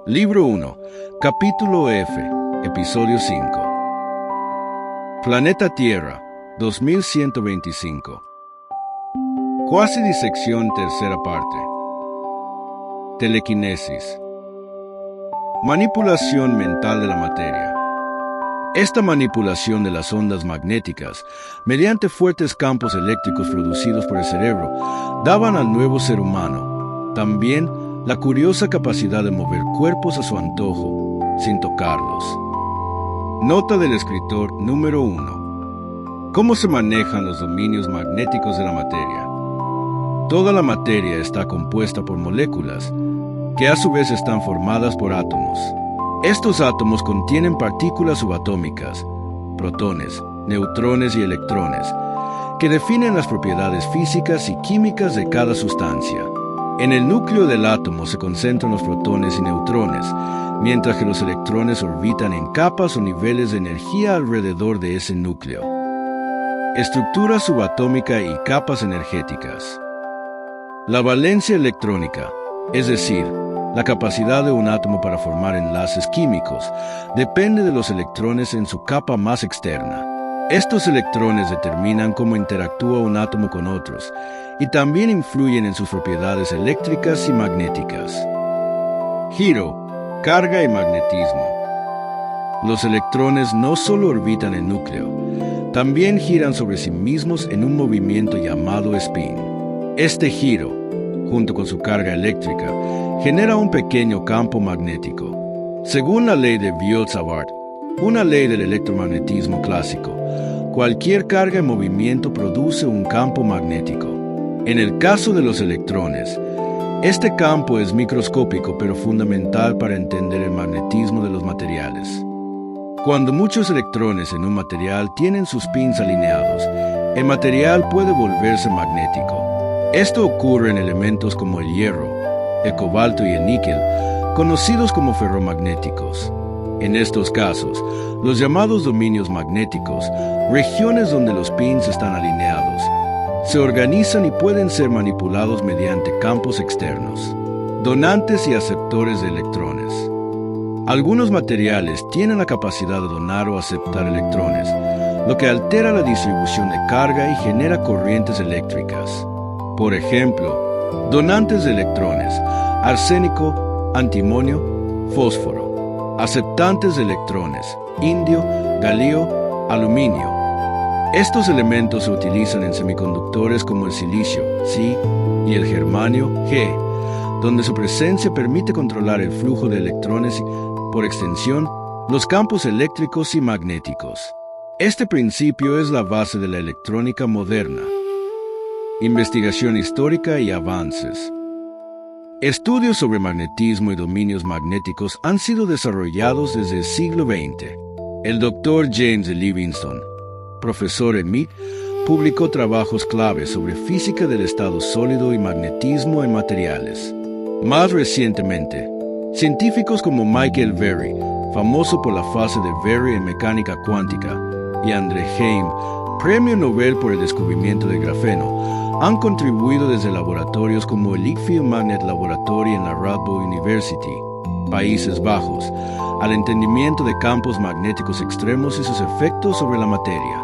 Libro 1, Capítulo F, Episodio 5. Planeta Tierra, 2125. Cuasi disección, tercera parte. Telequinesis. Manipulación mental de la materia. Esta manipulación de las ondas magnéticas, mediante fuertes campos eléctricos producidos por el cerebro, daban al nuevo ser humano también la curiosa capacidad de mover cuerpos a su antojo, sin tocarlos. Nota del escritor número 1. ¿Cómo se manejan los dominios magnéticos de la materia? Toda la materia está compuesta por moléculas, que a su vez están formadas por átomos. Estos átomos contienen partículas subatómicas, protones, neutrones y electrones, que definen las propiedades físicas y químicas de cada sustancia. En el núcleo del átomo se concentran los protones y neutrones, mientras que los electrones orbitan en capas o niveles de energía alrededor de ese núcleo. Estructura subatómica y capas energéticas. La valencia electrónica, es decir, la capacidad de un átomo para formar enlaces químicos, depende de los electrones en su capa más externa. Estos electrones determinan cómo interactúa un átomo con otros y también influyen en sus propiedades eléctricas y magnéticas. Giro, carga y magnetismo. Los electrones no solo orbitan el núcleo, también giran sobre sí mismos en un movimiento llamado spin. Este giro, junto con su carga eléctrica, genera un pequeño campo magnético. Según la ley de Biot-Savart, una ley del electromagnetismo clásico, cualquier carga en movimiento produce un campo magnético. En el caso de los electrones, este campo es microscópico pero fundamental para entender el magnetismo de los materiales. Cuando muchos electrones en un material tienen sus pins alineados, el material puede volverse magnético. Esto ocurre en elementos como el hierro, el cobalto y el níquel, conocidos como ferromagnéticos. En estos casos, los llamados dominios magnéticos, regiones donde los pins están alineados, se organizan y pueden ser manipulados mediante campos externos, donantes y aceptores de electrones. Algunos materiales tienen la capacidad de donar o aceptar electrones, lo que altera la distribución de carga y genera corrientes eléctricas. Por ejemplo, donantes de electrones, arsénico, antimonio, fósforo. Aceptantes de electrones, indio, galio, aluminio. Estos elementos se utilizan en semiconductores como el silicio, Si, y el germanio, Ge, donde su presencia permite controlar el flujo de electrones y, por extensión, los campos eléctricos y magnéticos. Este principio es la base de la electrónica moderna. Investigación histórica y avances. Estudios sobre magnetismo y dominios magnéticos han sido desarrollados desde el siglo XX. El Dr. James Livingston, profesor en MIT, publicó trabajos clave sobre física del estado sólido y magnetismo en materiales. Más recientemente, científicos como Michael Berry, famoso por la fase de Berry en mecánica cuántica, y André Heim, premio Nobel por el descubrimiento del grafeno, han contribuido desde laboratorios como el Lichfield Magnet Laboratory en la Radboud University, Países Bajos, al entendimiento de campos magnéticos extremos y sus efectos sobre la materia.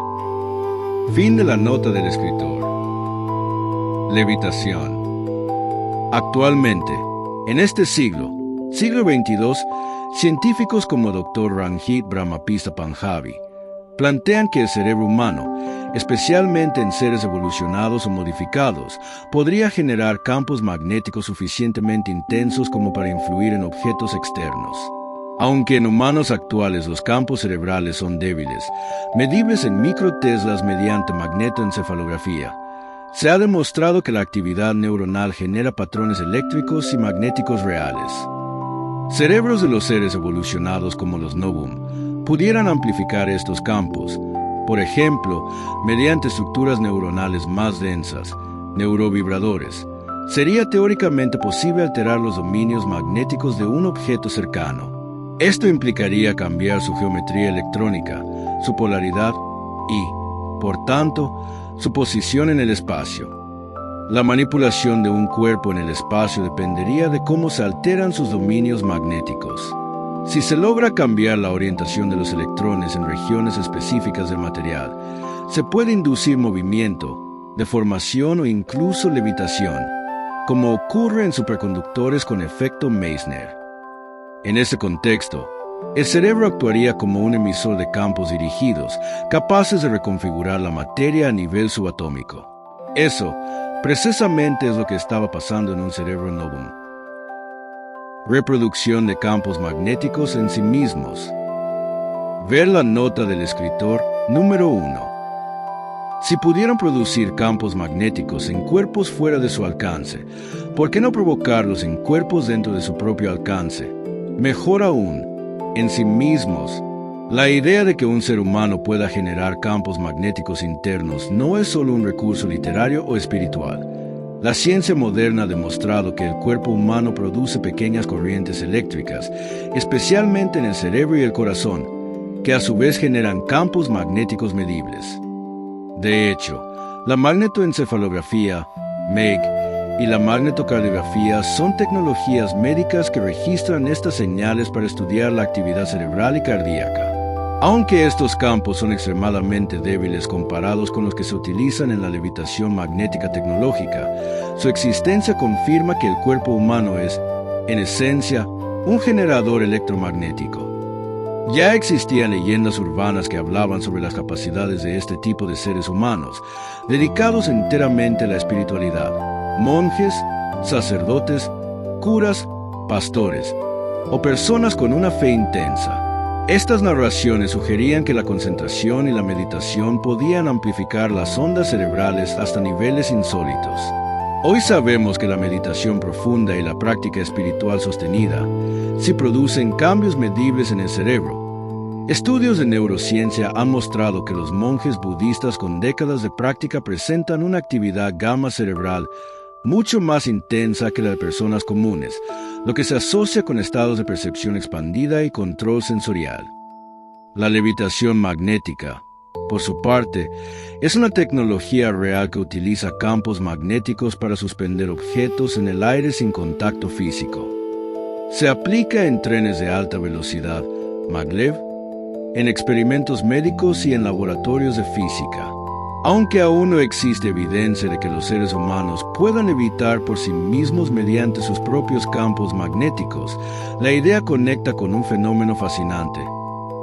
Fin de la nota del escritor. Levitación. Actualmente, en este siglo XXII, científicos como Dr. Ranjit Brahmapista Panjabi plantean que el cerebro humano, especialmente en seres evolucionados o modificados, podría generar campos magnéticos suficientemente intensos como para influir en objetos externos. Aunque en humanos actuales los campos cerebrales son débiles, medibles en microteslas mediante magnetoencefalografía, se ha demostrado que la actividad neuronal genera patrones eléctricos y magnéticos reales. Cerebros de los seres evolucionados como los Novum pudieran amplificar estos campos, por ejemplo, mediante estructuras neuronales más densas, neurovibradores. Sería teóricamente posible alterar los dominios magnéticos de un objeto cercano. Esto implicaría cambiar su geometría electrónica, su polaridad y, por tanto, su posición en el espacio. La manipulación de un cuerpo en el espacio dependería de cómo se alteran sus dominios magnéticos. Si se logra cambiar la orientación de los electrones en regiones específicas del material, se puede inducir movimiento, deformación o incluso levitación, como ocurre en superconductores con efecto Meissner. En ese contexto, el cerebro actuaría como un emisor de campos dirigidos, capaces de reconfigurar la materia a nivel subatómico. Eso, precisamente, es lo que estaba pasando en un cerebro Novum. Reproducción de campos magnéticos en sí mismos. Ver la nota del escritor número 1. Si pudieran producir campos magnéticos en cuerpos fuera de su alcance, ¿por qué no provocarlos en cuerpos dentro de su propio alcance? Mejor aún, en sí mismos. La idea de que un ser humano pueda generar campos magnéticos internos no es solo un recurso literario o espiritual. La ciencia moderna ha demostrado que el cuerpo humano produce pequeñas corrientes eléctricas, especialmente en el cerebro y el corazón, que a su vez generan campos magnéticos medibles. De hecho, la magnetoencefalografía, MEG, y la magnetocardiografía son tecnologías médicas que registran estas señales para estudiar la actividad cerebral y cardíaca. Aunque estos campos son extremadamente débiles comparados con los que se utilizan en la levitación magnética tecnológica, su existencia confirma que el cuerpo humano es, en esencia, un generador electromagnético. Ya existían leyendas urbanas que hablaban sobre las capacidades de este tipo de seres humanos, dedicados enteramente a la espiritualidad: monjes, sacerdotes, curas, pastores o personas con una fe intensa. Estas narraciones sugerían que la concentración y la meditación podían amplificar las ondas cerebrales hasta niveles insólitos. Hoy sabemos que la meditación profunda y la práctica espiritual sostenida sí producen cambios medibles en el cerebro. Estudios de neurociencia han mostrado que los monjes budistas con décadas de práctica presentan una actividad gamma cerebral mucho más intensa que la de personas comunes, lo que se asocia con estados de percepción expandida y control sensorial. La levitación magnética, por su parte, es una tecnología real que utiliza campos magnéticos para suspender objetos en el aire sin contacto físico. Se aplica en trenes de alta velocidad, maglev, en experimentos médicos y en laboratorios de física. Aunque aún no existe evidencia de que los seres humanos puedan levitar por sí mismos mediante sus propios campos magnéticos, la idea conecta con un fenómeno fascinante: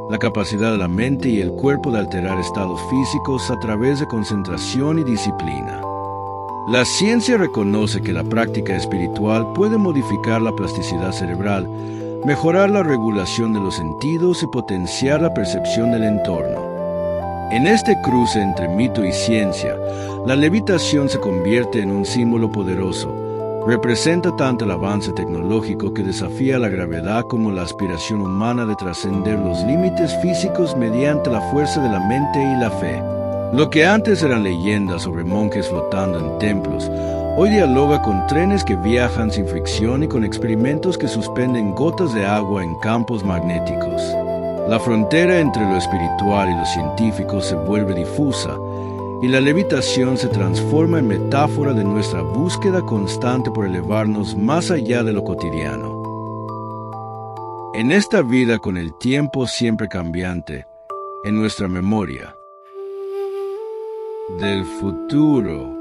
la capacidad de la mente y el cuerpo de alterar estados físicos a través de concentración y disciplina. La ciencia reconoce que la práctica espiritual puede modificar la plasticidad cerebral, mejorar la regulación de los sentidos y potenciar la percepción del entorno. En este cruce entre mito y ciencia, la levitación se convierte en un símbolo poderoso. Representa tanto el avance tecnológico que desafía la gravedad como la aspiración humana de trascender los límites físicos mediante la fuerza de la mente y la fe. Lo que antes eran leyendas sobre monjes flotando en templos, hoy dialoga con trenes que viajan sin fricción y con experimentos que suspenden gotas de agua en campos magnéticos. La frontera entre lo espiritual y lo científico se vuelve difusa, y la levitación se transforma en metáfora de nuestra búsqueda constante por elevarnos más allá de lo cotidiano. En esta vida con el tiempo siempre cambiante, en nuestra memoria del futuro